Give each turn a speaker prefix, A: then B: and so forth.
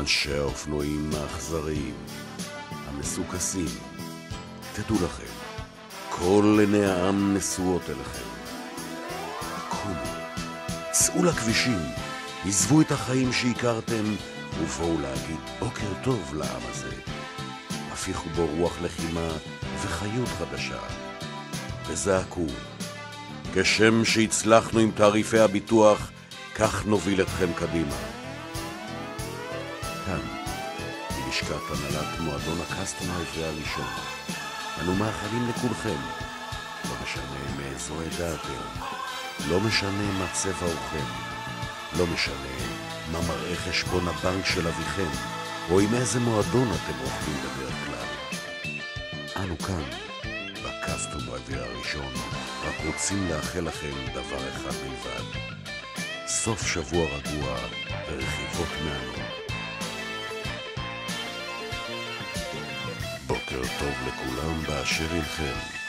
A: אנשי האופנועים האכזריים, המסוכסים, תדעו לכם, כל עיני העם נשואות אליכם. קומו, צאו לכבישים, עזבו את החיים שהכרתם, ובואו להגיד בוקר טוב לעם הזה. הפיחו בו רוח לחימה וחיות חדשה. וזעקו, כשם שהצלחנו עם תעריפי הביטוח, כך נוביל אתכם קדימה. כאן, בלשכת הנהלת מועדון הקסטום העברי הראשון, אנו מאחלים לכולכם, לא משנה מאיזו עדה אתם, לא משנה מה צבע עורכם, לא משנה מה מראה חשבון הבנק של אביכם, או עם איזה מועדון אתם עובדים בדרך כלל. אנו כאן, בקסטום העברי הראשון, רק רוצים לאחל לכם דבר אחד בלבד. סוף שבוע רגוע ורכיבות מענות. בוקר טוב לכולם באשר אינכם.